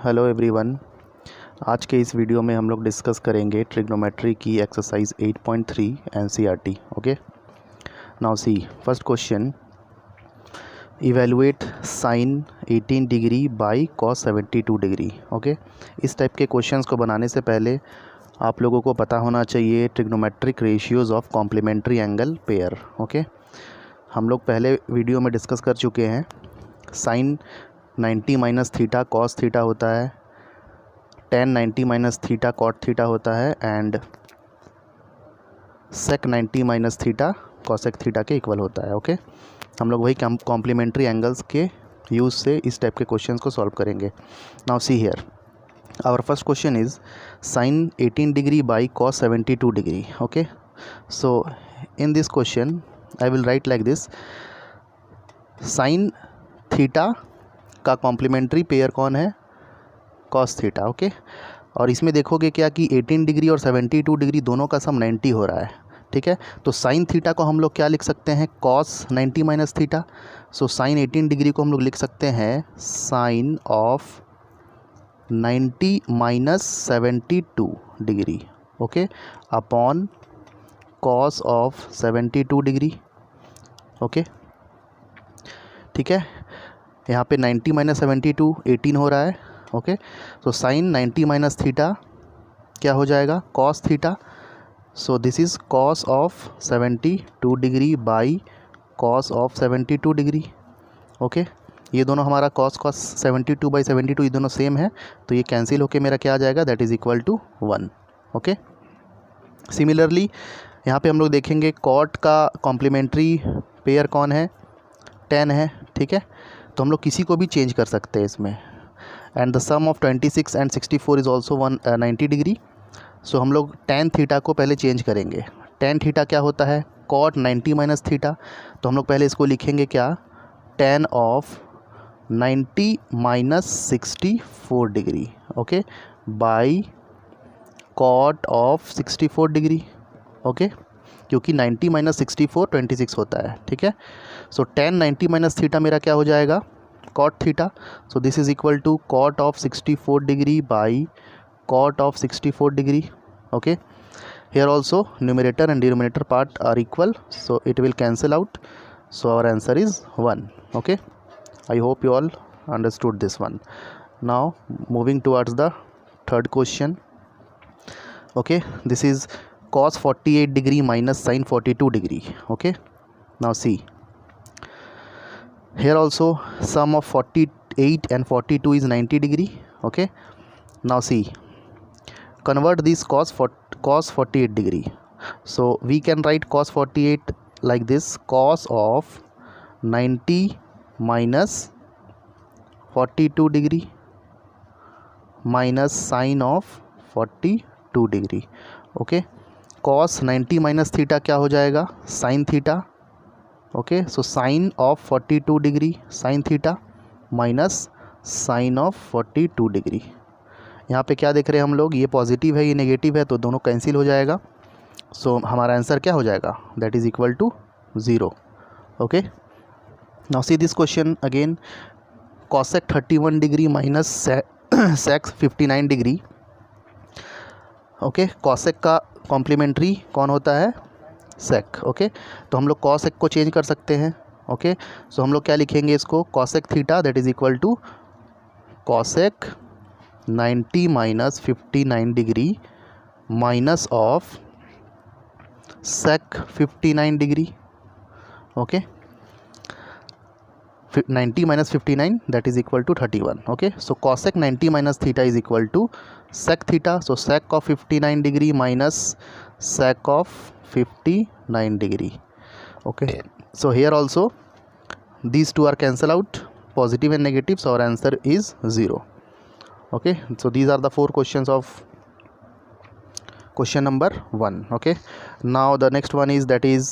Hello everyone. आज के इस वीडियो में हम लोग डिस्कस करेंगे ट्रिग्नोमेट्री की exercise 8.3 NCERT. Okay, now see first question, evaluate sine 18 degree by cos 72 degree. Okay, इस टाइप के क्वेश्चंस को बनाने से पहले आप लोगों को पता होना चाहिए trigonometric ratios of complementary angle pair. Okay, हम लोग पहले वीडियो में डिस्कस कर चुके हैं। Sine 90 minus theta cos theta होता है, tan 90 minus theta cot theta होता है, and sec 90 minus theta cosec theta के इक्वल होता है। ओके, हम लोग वही कॉम्प्लीमेंट्री एंगल्स के यूज़ से इस टाइप के क्वेश्चंस को सॉल्व करेंगे। Now see here, our first question is sine 18 degree by cos 72 degree. Okay, so in this question I will write like this, sine theta का कॉम्प्लीमेंट्री पेयर कौन है? Cos theta. Okay, और इसमें देखोगे क्या कि 18 डिग्री और 72 डिग्री दोनों का सम 90 हो रहा है। ठीक है, तो साइन थीटा को हम लोग क्या लिख सकते हैं? Cos 90 minus theta. So sine 18 degree को हम लोग लिख सकते हैं sine of 90 minus 72 degree. Okay, upon cos of 72 degree. Okay, ठीक है, यहाँ पे 90 माइनस 72 18 हो रहा है। ओके, तो साइन 90 माइनस थीटा क्या हो जाएगा? Cos theta. So this is cos of 72 degree by cos of 72 degree. Okay, ये दोनों हमारा कॉस 72/72 ये दोनों सेम है, तो ये कैंसिल होके मेरा क्या आ जाएगा? That is equal to 1। Okay, similarly यहाँ पे हम लोग देखेंगे कॉट का कॉम्प्लीमेंट्री पेयर कौन है? 10 है। ठीक है, तो हम लोग किसी को भी चेंज कर सकते हैं इसमें, and the sum of 26 and 64 is also 90 degree. So हम लोग टेन थीटा को पहले चेंज करेंगे। टेन थीटा क्या होता है? Cot 90 minus theta. तो हम लोग पहले इसको लिखेंगे क्या? Tan of 90 minus 64 degree. Okay, by cot of 64 degree. Okay, क्योंकि 90 माइनस 64 26 होता है। ठीक है, सो टेन 90 माइनस थीटा मेरा क्या हो जाएगा? Cot theta. So this is equal to cot of 64 degree by cot of 64 degree. Okay, here also numerator and denominator part are equal, so it will cancel out, so our answer is 1. Okay, I hope you all understood this one. Now moving towards the third question. Okay, this is cos 48 degree minus sin 42 degree. Okay, now see here also sum of 48 and 42 is 90 degree. Okay, now see, convert this cos 48 degree. So we can write cos 48 like this, cos of 90 minus 42 degree minus sin of 42 degree. Okay, cos 90 minus theta क्या हो जाएगा? Sine theta. Okay, so sine of 42 degree sine theta minus sine of 42 degree. यहाँ पे क्या देख रहे हैं हम लोग? ये पॉजिटिव है, ये नेगेटिव है, तो दोनों कैंसिल हो जाएगा। सो हमारा आंसर क्या हो जाएगा? That is equal to 0. Okay, now see this question again, cosec 31 degree minus sec 59 degree. Okay, cosec का कॉम्प्लीमेंट्री कौन होता है? सेक। ओके, तो हम लोग कॉसेक को चेंज कर सकते हैं। ओके, सो हम लोग क्या लिखेंगे इसको? Cosec theta that is equal to cosec 90 minus 59 degree minus of sec 59 degree. Okay, 90 minus 59 that is equal to 31. Okay, so cosec 90 minus theta is equal to sec theta. So sec of 59 degree minus sec of 59 degree. Okay, so here also these two are cancel out, positive and negative, so our answer is 0. Okay, so these are the four questions of question number 1. Okay, now the next one is, that is,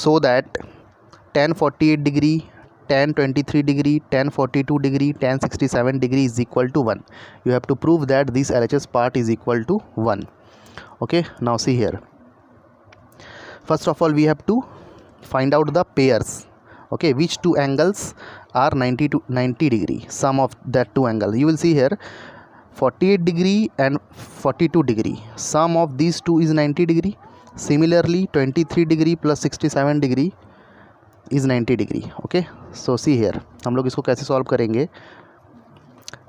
so that tan 48 degree, tan 23 degree, tan 42 degree, tan 67 degree is equal to 1. You have to prove that this LHS part is equal to 1. Okay, now see here, first of all we have to find out the pairs okay, which two angles are 90 degree, sum of that two angle. You will see here 48 degree and 42 degree, sum of these two is 90 degree. Similarly 23 degree plus 67 degree is 90 degree. okay, so see here हम लोग इसको कैसे solve करेंगे.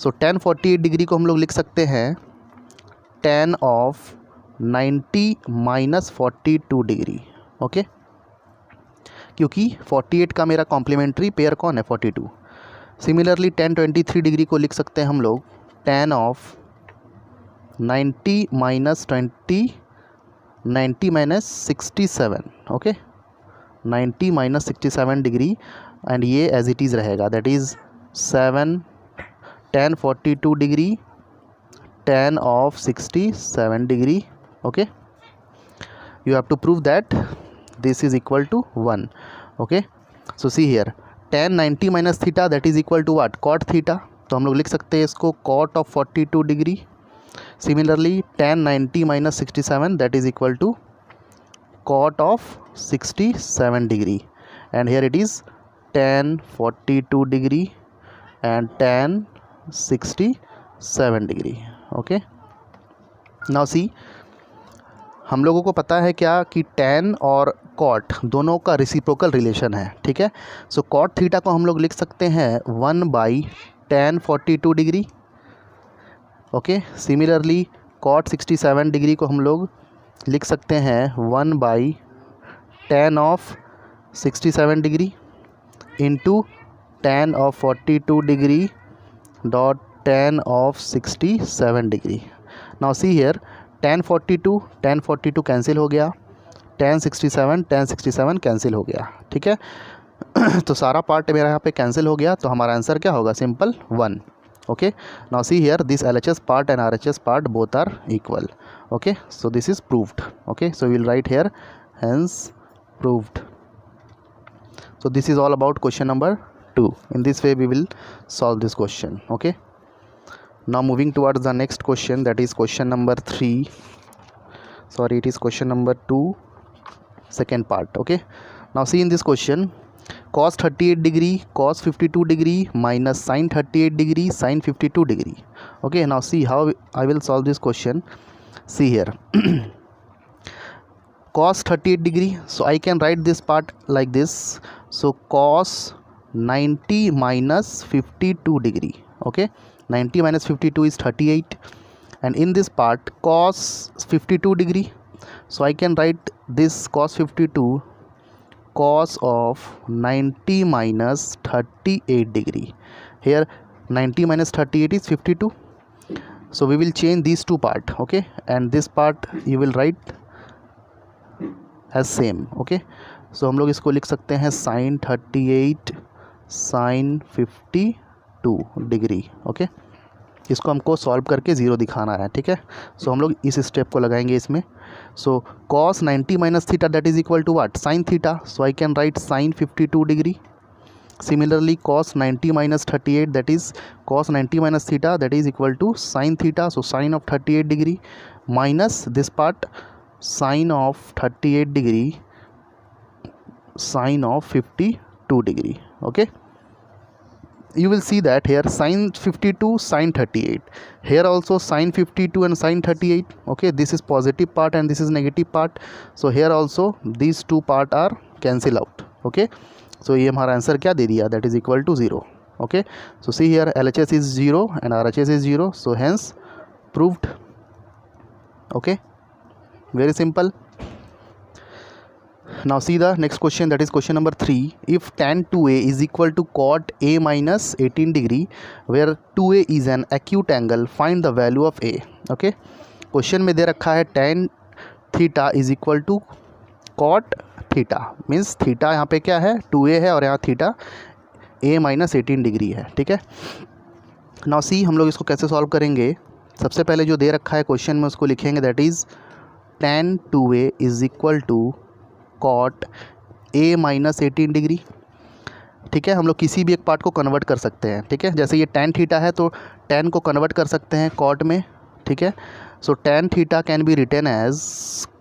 सो tan 48 degree को हम लोग लिख सकते हैं tan of 90 minus 42 degree. Okay, क्योंकि 48 का मेरा कॉम्प्लीमेंट्री पेयर कौन है, 42. सिमिलरली tan 23 डिग्री को लिख सकते हैं हम लोग tan of 90 minus 67. Okay, 90 minus 67 degree and ये एज इट इज़ रहेगा, that is 7 tan 42 degree tan of 67 degree. okay, you have to prove that this is equal to 1. okay, so see here tan 90 minus theta that is equal to what, cot theta. तो हम लोग लिख सकते हैं इसको cot of 42 degree. Similarly tan 90 minus 67 that is equal to cot of 67 degree, and here it is tan 42 degree and tan 67 degree. Okay, now सी हम लोगों को पता है क्या कि tan और cot दोनों का रेसिप्रोकल रिलेशन है. ठीक है, सो cot थीटा को हम लोग लिख सकते हैं 1 by tan 42 degree. Okay, similarly cot 67 degree को हम लोग लिख सकते हैं 1 by tan of 67 degree into tan of 42 degree dot tan of 67 degree. now see here tan 42 cancel हो गया, tan 67 कैंसिल हो गया. ठीक है, तो सारा पार्ट मेरा यहाँ पे कैंसिल हो गया, तो हमारा आंसर क्या होगा, simple 1. Okay, now see here this LHS part and RHS part both are equal. Okay, so this is proved. Okay, so will write here hence proved. so this is all about question number 2. in this way we will solve this question. okay, now moving towards the next question, that is question number 3. sorry, it is question number 2, second part. okay, now see in this question cos 38 degree cos 52 degree minus sin 38 degree sin 52 degree. okay, now see how I will solve this question. see here cos 38 degree, so I can write this part like this. so cos 90 minus 52 degree. okay, 90 minus 52 is 38, and in this part cos 52 degree, so I can write this cos 52 cos of 90 minus 38 degree. here 90 minus 38 is 52, so we will change these two part. okay, and this part you will write as same. okay, so हम लोग इसको लिख सकते हैं sin 38 sin 52 degree. Okay, इसको हमको solve करके 0 दिखाना है. ठीक है, सो हम लोग इस स्टेप को लगाएंगे इसमें. So cos 90 minus theta that is equal to what, sin theta. So I can write sin 52 degree. Similarly cos 90 minus 38 that is cos 90 minus theta that is equal to sin theta. So sin of 38 degree minus this part sin of 38 degree sin of 52 degree. okay, you will see that here sin 52 sin 38, here also sin 52 and sin 38. okay, this is positive part and this is negative part, so here also these two part are cancel out. okay, so ये हमारा answer क्या दे दिया, that is equal to 0. okay, so see here LHS is 0 and RHS is 0, so hence proved. okay, very simple. now see the next question, that is question number 3. if tan 2a is equal to cot a minus 18 degree where 2a is an acute angle, find the value of a. okay, question में दे रखा है tan theta is equal to cot theta, means theta यहाँ पे क्या है 2a है और यहाँ थीटा a माइनस 18 डिग्री है. ठीक है, नाउ सी हम लोग इसको कैसे सॉल्व करेंगे. सबसे पहले जो दे रखा है क्वेश्चन में उसको लिखेंगे, that is tan 2a is equal to cot a minus 18 degree. ठीक है, हम लोग किसी भी एक पार्ट को कन्वर्ट कर सकते हैं. ठीक है, जैसे ये tan थीटा है तो tan को कन्वर्ट कर सकते हैं cot में. ठीक है, सो tan theta can be written as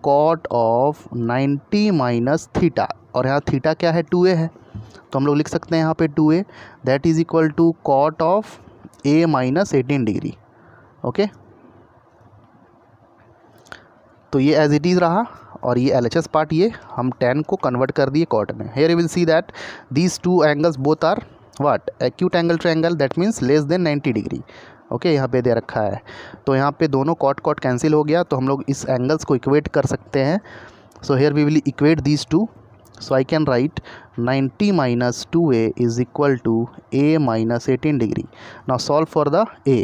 cot of 90 minus theta, और यहाँ थीटा क्या है 2a है. तो हम लोग लिख सकते हैं यहाँ पे 2a that is equal to cot of a minus 18 degree. Okay, तो ये एज इट इज़ रहा और ये LHS पार्ट ये हम tan को कन्वर्ट कर दिए कॉट में। Here you will see that these two angles both are what acute angle triangle, that means less than 90 degree. Okay, यहाँ पे दे रखा है, तो यहाँ पे दोनों कॉट कॉट कैंसिल हो गया, तो हम लोग इस एंगल्स को इक्वेट कर सकते हैं। So here we will equate these two, so I can write 90 minus 2a is equal to a minus 18 degree. Now solve for the a.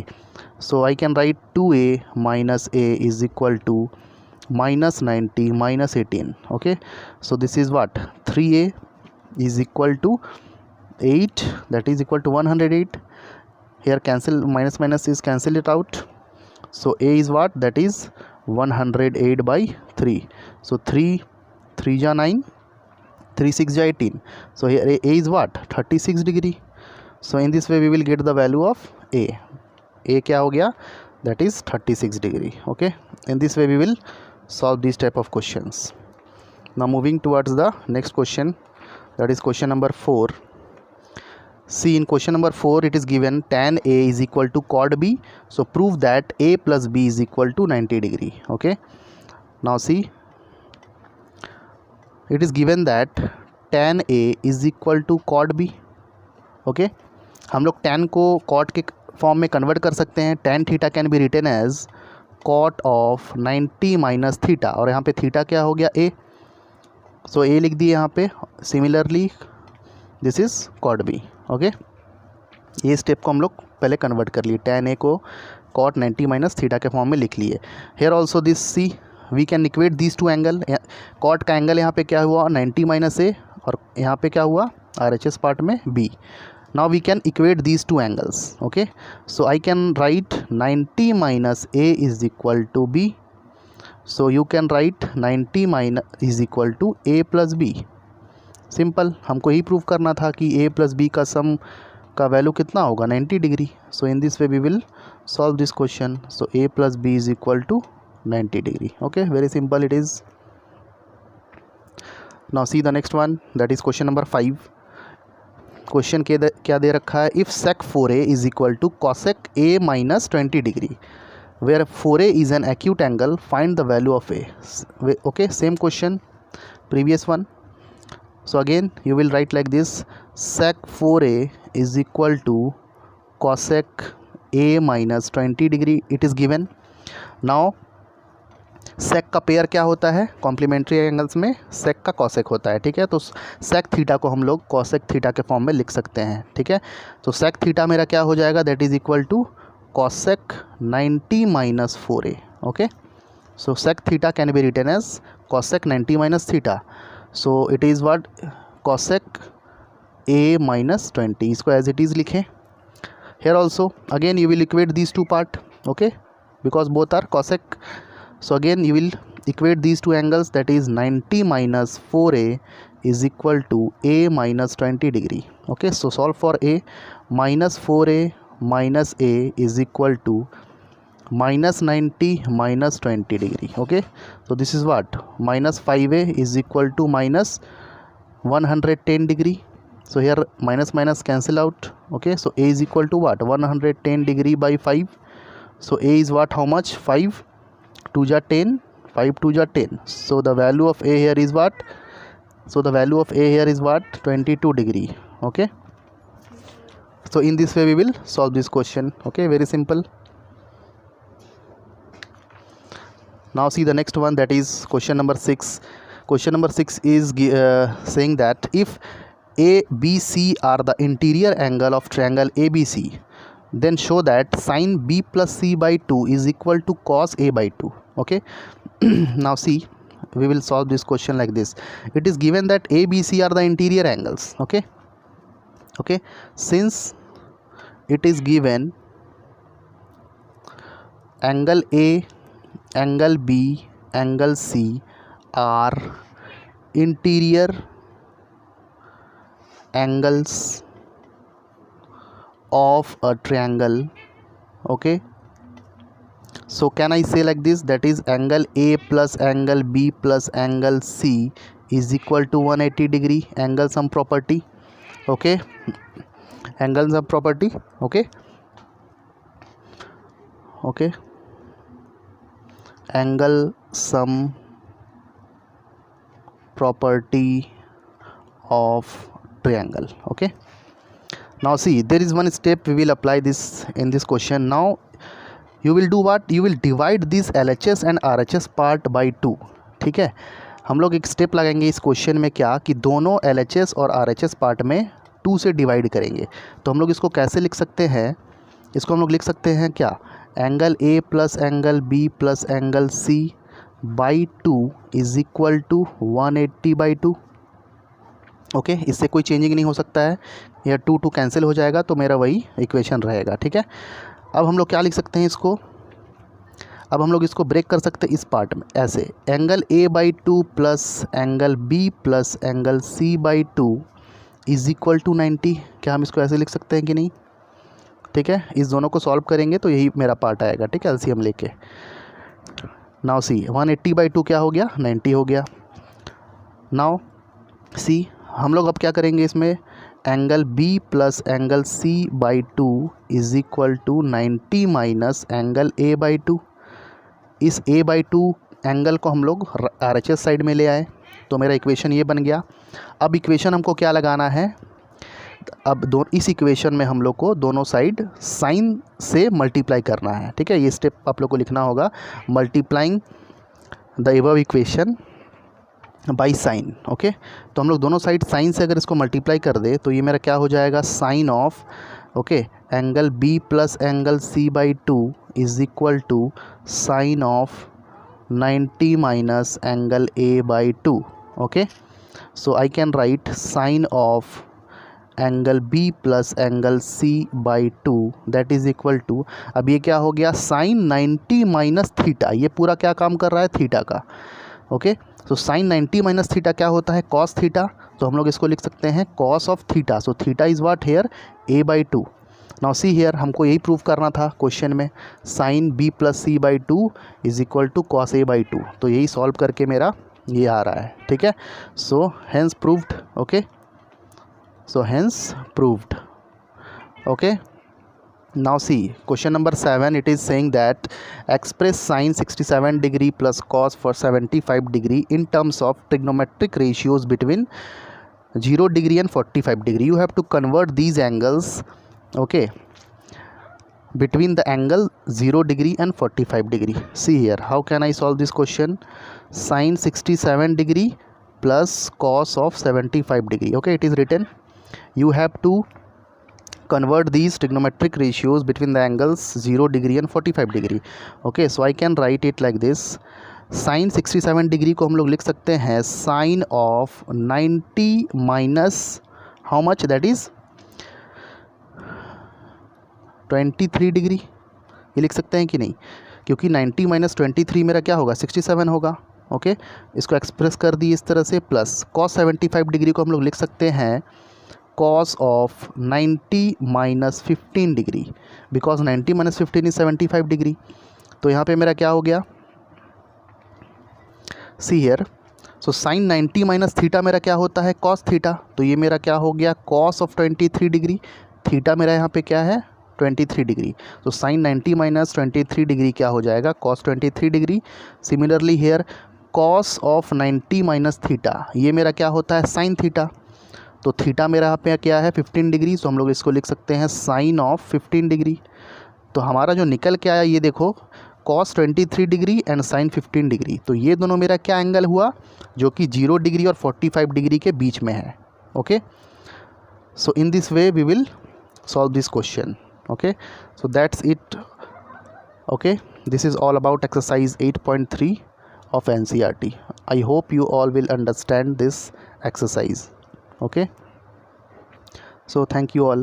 So I can write 2a minus a is equal to minus 90 minus 18. Okay, so this is what 3a is equal to 8, that is equal to 108. Here cancel, minus minus is cancel it out, so a is what, that is 108 by 3. So 3 3 ja 9, 3 6 ja 18. So here a is what, 36 degree. So in this way we will get the value of a क्या हो गया, that is 36 degree. Okay, in this way we will solve these type of questions. Now moving towards the next question, that is question number 4. See, in question number 4 it is given tan a is equal to cot b, so prove that a plus b is equal to 90 degree. Okay, now see, it is given that tan a is equal to cot b. Okay, हम लोग tan को cot के form में convert कर सकते हैं। tan theta can be written as cot of 90 minus theta, और यहाँ पे थीटा क्या हो गया a, सो a लिख दिए यहाँ पे। Similarly this is cot b. Okay, ये स्टेप को हम लोग पहले कन्वर्ट कर लिए, tan a को cot 90 माइनस थीटा के फॉर्म में लिख लिए। Here also this see we can equate this to angle. cot का एंगल यहाँ पे क्या हुआ 90 माइनस a, और यहाँ पे क्या हुआ RHS पार्ट में b. Now we can equate these two angles. Okay, so I can write 90 minus a is equal to b. So you can write 90 minus is equal to a plus b. Simple, हमको ही prove करना था कि a plus b का सम का value कितना होगा 90 degree. So in this way we will solve this question. So a plus b is equal to 90 degree. Okay, very simple it is. Now see the next one, that is question number 5. Question क्या दे रखा है, if sec 4a is equal to cosec a minus 20 degree where 4a is an acute angle, find the value of a. Okay, same question previous one. So again you will write like this, sec 4a is equal to cosec a minus 20 degree, it is given. Now sec का pair क्या होता है complementary angles में, सेक का cosec होता है. ठीक है, तो सेक थीटा को हम लोग कॉसेक थीटा के फॉर्म में लिख सकते हैं. ठीक है, तो सेक थीटा मेरा क्या हो जाएगा, that is equal to cosec 90 minus 4a. Okay, so sec theta can be written as cosec 90 minus theta. So it is what cosec a minus 20, इसको एज इट इज़ लिखें. Here also again you will equate these two part. Okay, because both are cosec. So again you will equate these two angles, that is 90 minus 4a is equal to a minus 20 degree. Okay, so solve for a. Minus 4a minus a is equal to minus 90 minus 20 degree. Okay, so this is what minus 5a is equal to minus 110 degree. So here minus minus cancel out. Okay, so a is equal to what, 110 degree by 5. So a is what, how much, 5 2 ja 10, 5 2 ja 10. So the value of a here is what, so the value of a here is what, 22 degree. Okay, so in this way we will solve this question. Okay, very simple. Now see the next one, that is question number 6. Question number 6 is saying that if a b c are the interior angle of triangle ABC, then show that sin b plus c by 2 is equal to cos a by 2. Okay, now see, we will solve this question like this. It is given that a b c are the interior angles. Okay, okay, since it is given angle a, angle b, angle c are interior angles of a triangle. Okay, so can I say like this, that is angle a plus angle b plus angle c is equal to 180 degree, angle sum property. okay, angle sum property, okay, angle sum property of triangle. Okay, now see, there is one step we will apply this in this question. Now you will do what? You will divide this LHS and RHS part by 2. ठीक है, हम लोग एक step लगाएंगे इस question में, क्या कि दोनों LHS और RHS पार्ट में 2 से डिवाइड करेंगे. तो हम लोग इसको कैसे लिख सकते हैं? इसको हम लोग लिख सकते हैं क्या? Angle A plus angle B plus angle C by 2 is equal to 180 by 2. Okay, इससे कोई चेंजिंग नहीं हो सकता है, यह 2 कैंसिल हो जाएगा, तो मेरा वही इक्वेशन रहेगा. ठीक है, अब हम लोग क्या लिख सकते हैं इसको? अब हम लोग इसको ब्रेक कर सकते हैं इस पार्ट में ऐसे, angle A by 2 plus angle B plus angle C by 2 is equal to 90. क्या हम इसको ऐसे लिख सकते हैं कि नहीं? ठीक है, इस दोनों को सॉल्व करेंगे तो यही मेरा पार्ट आएगा. ठीक है, एलसीएम लेके. नाउ सी, 180 बाई 2 क्या हो गया? 90 हो गया. नाउ सी, हम लोग अब क्या करेंगे इसमें? Angle B plus angle C by 2 is equal to 90 minus angle A by 2. इस A बाई 2 एंगल को हम लोग RHS साइड में ले आए, तो मेरा इक्वेशन ये बन गया. अब इक्वेशन हमको क्या लगाना है? अब इस इक्वेशन में हम लोग को दोनों साइड साइन से मल्टीप्लाई करना है. ठीक है, ये स्टेप आप लोग को लिखना होगा, multiplying the above equation by sine. Okay, तो हम लोग दोनों साइड साइन से अगर इसको मल्टीप्लाई कर दे तो ये मेरा क्या हो जाएगा? Sine of, okay, angle B plus angle C by 2 is equal to sine of 90 minus angle A by 2. Okay, so I can write sine of angle B plus angle C by 2 that is equal to, अब ये क्या हो गया? Sine 90 minus theta. ये पूरा क्या काम कर रहा है? थीटा का. ओके, तो साइन 90 माइनस थीटा क्या होता है? Cos theta. तो हम लोग इसको लिख सकते हैं cos of theta. So theta is what here? A by 2. Now see here, हमको यही प्रूव करना था क्वेश्चन में, sine B plus C by 2 is equal to cos A by 2. तो यही सॉल्व करके मेरा ये आ रहा है. ठीक है, so hence proved. Okay, so hence proved. Okay, now see question number 7. It is saying that express sin 67 degree plus cos for 75 degree in terms of trigonometric ratios between 0 degree and 45 degree. You have to convert these angles, okay, between the angle 0 degree and 45 degree. See here, how can I solve this question? Sin 67 degree plus cos of 75 degree. Okay, it is written, you have to convert these trigonometric ratios between the angles 0 degree and 45 degree. Okay, so I can write it like this. Sin 67 degree को हम लोग लिख सकते हैं sin of 90 minus how much? That is 23 degree. ये लिख सकते हैं कि नहीं? क्योंकि 90 माइनस 23 मेरा क्या होगा? 67 होगा. ओके, इसको एक्सप्रेस कर दी इस तरह से. प्लस cos 75 डिग्री को हम लोग लिख सकते हैं cos of 90 minus 15 degree, because 90 minus 15 is 75 degree. तो यहाँ पे मेरा क्या हो गया? See here, so sine 90 minus theta मेरा क्या होता है? cos theta. तो ये मेरा क्या हो गया? cos of 23 degree. थीटा मेरा यहाँ पे क्या है? 23 डिग्री. तो साइन 90 माइनस 23 डिग्री क्या हो जाएगा? cos 23 degree. Similarly here cos of 90 minus theta, ये मेरा क्या होता है? Sine theta. तो थीटा मेरा यहाँ पे क्या है? 15 डिग्री. सो हम लोग इसको लिख सकते हैं साइन ऑफ 15 डिग्री. तो हमारा जो निकल के आया ये देखो, cos 23 degree and sine 15 degree. तो ये दोनों मेरा क्या एंगल हुआ? जो कि 0 डिग्री और 45 डिग्री के बीच में है. Okay, so in this way we will solve this question. Okay, so that's it. Okay, this is all about exercise 8.3 of NCERT. I hope you all will understand this exercise. Okay, so thank you all.